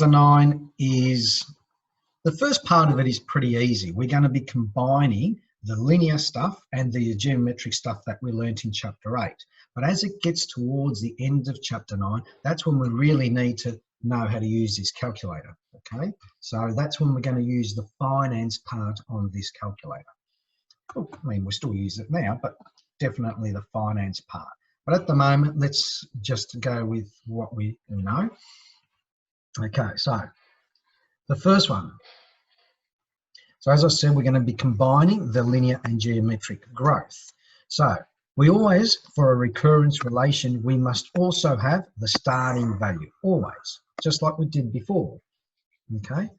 chapter 9 is, the first part of it is pretty easy. We're going to be combining the linear stuff and the geometric stuff that we learnt in chapter 8. But as it gets towards the end of chapter 9, that's when we really need to know how to use this calculator, okay? So that's when we're going to use the finance part on this calculator. I mean, we still use it now, but definitely the finance part. But at the moment, let's just go with what we know. Okay, so the first one. So as I said, we're going to be combining the linear and geometric growth. So we always, for a recurrence relation, we must also have the starting value, always, just like we did before, okay?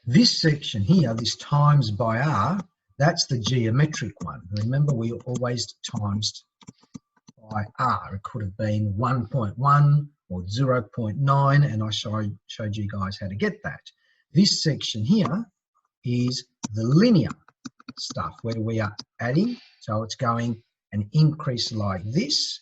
This section here, this times by r, that's the geometric one. Remember, we always times by r. It could have been 1.1 or 0.9, and I showed you guys how to get that. This section here is the linear stuff where we are adding, so it's going an increase like this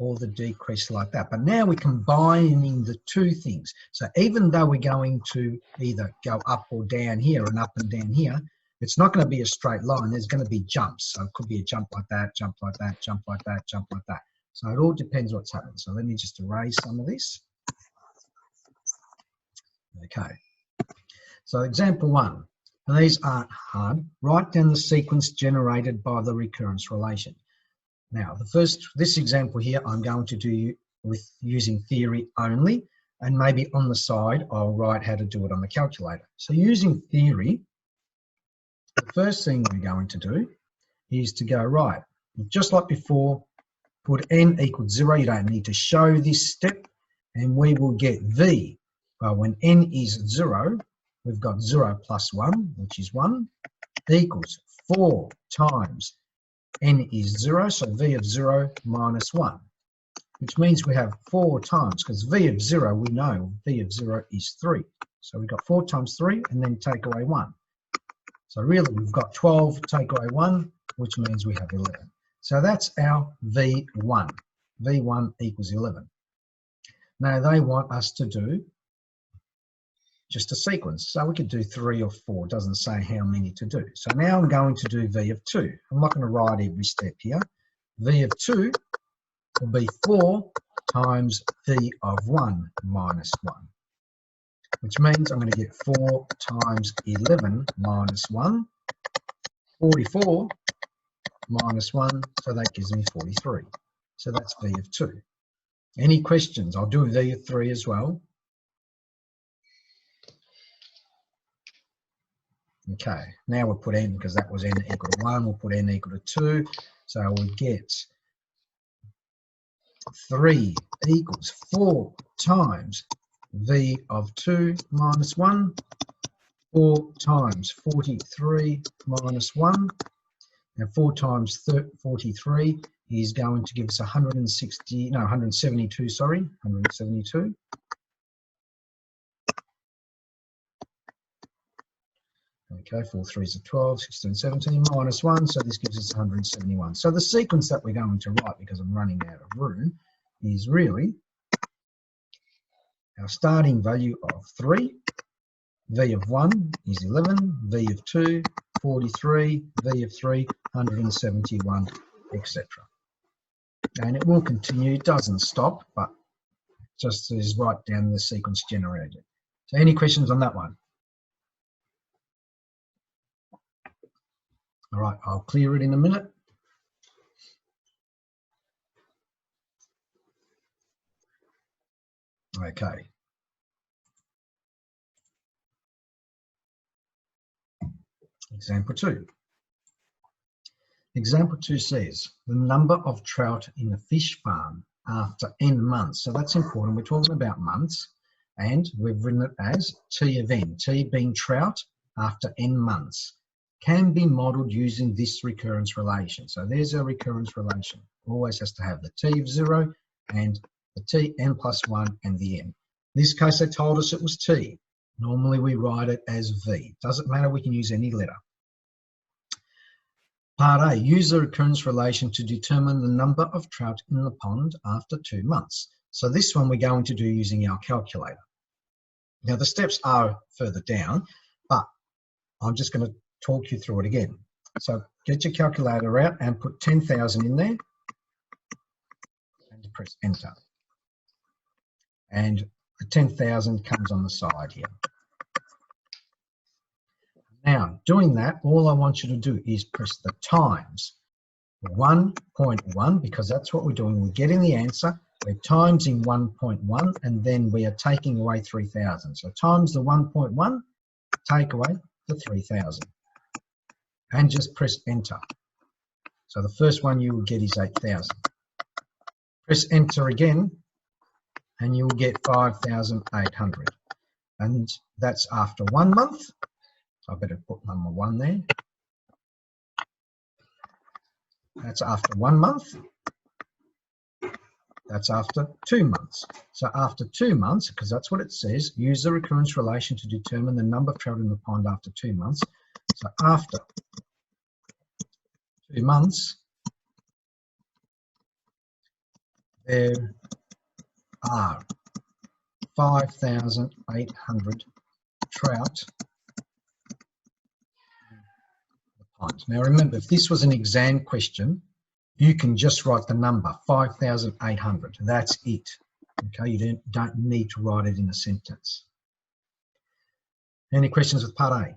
or the decrease like that. But now we're combining the two things. So even though we're going to either go up or down here and up and down here, it's not going to be a straight line. There's going to be jumps. So it could be a jump like that, jump like that, jump like that, jump like that. So it all depends what's happening. So let me just erase some of this. Okay. So example 1. And these aren't hard. Write down the sequence generated by the recurrence relation. Now, this example here, I'm going to do with using theory only, and maybe on the side, I'll write how to do it on the calculator. So using theory, the first thing we're going to do is to go, right, just like before, put n equals 0. You don't need to show this step, and we will get v. Well, when n is 0, we've got 0 plus 1, which is 1, equals 4 times n is 0, so v of 0 minus 1, which means we have 4 times, because v of 0, we know v of 0 is 3. So we've got 4 times 3, and then take away 1. So really, we've got 12, take away 1, which means we have 11. So that's our v1. v1 equals 11. Now, they want us to do just a sequence. So we could do 3 or 4, doesn't say how many to do. So now I'm going to do v of 2. I'm not going to write every step here. v of 2 will be 4 times v of 1 minus 1, which means I'm going to get 4 times 11 minus 1, 44 minus 1, so that gives me 43. So that's v of 2. Any questions? I'll do v of 3 as well. Okay, now we'll put n, because that was n equal to 1, we'll put n equal to 2. So we get 3 equals 4 times v of 2 minus 1, 4 times 43 minus 1. Now 4 times 43 is going to give us 172, sorry, 172. Okay, 4 3s are 12, 16, 17, minus 1, so this gives us 171. So the sequence that we're going to write, because I'm running out of room, is really our starting value of 3, v of 1 is 11, v of 2, 43, v of 3, 171, etc. And it will continue, it doesn't stop, but just is write down the sequence generated. So any questions on that one? All right, I'll clear it in a minute. Okay. Example 2. Example 2 says, the number of trout in the fish farm after n months. So that's important. We're talking about months, and we've written it as T of n, T being trout after n months, can be modelled using this recurrence relation. So there's our recurrence relation. Always has to have the T of 0 and the T, n plus 1, and the n. In this case, they told us it was T. Normally, we write it as V. Doesn't matter, we can use any letter. Part A, use the recurrence relation to determine the number of trout in the pond after 2 months. So this one we're going to do using our calculator. Now, the steps are further down, but I'm just going to talk you through it again. So get your calculator out and put 10,000 in there and press enter. And the 10,000 comes on the side here. Now, doing that, all I want you to do is press the times 1.1, because that's what we're doing. We're getting the answer, we're timesing 1.1, and then we are taking away 3,000. So times the 1.1, take away the 3,000. And just press enter. So the first one you will get is 8,000. Press enter again, and you will get 5,800. And that's after 1 month. I better put number 1 there. That's after 1 month. That's after 2 months. So after 2 months, because that's what it says, use the recurrence relation to determine the number of trout in the pond after 2 months. So after 2 months, there are 5,800 trout in the pond. Now remember, if this was an exam question, you can just write the number, 5,800. That's it. Okay, you don't need to write it in a sentence. Any questions with part A?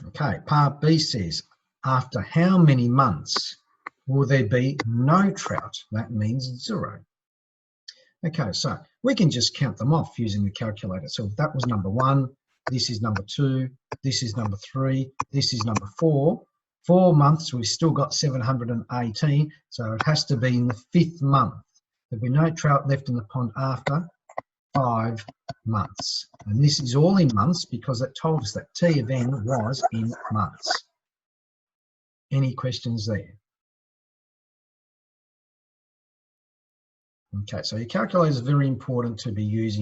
Okay, part B says, after how many months will there be no trout? That means 0. Okay, so we can just count them off using the calculator. So if that was number 1, this is number 2, this is number 3, this is number 4. 4 months, we've still got 718, so it has to be in the 5th month. There'll be no trout left in the pond after 5 months. And this is all in months because it told us that T of N was in months. Any questions there? Okay, so your calculator is very important to be using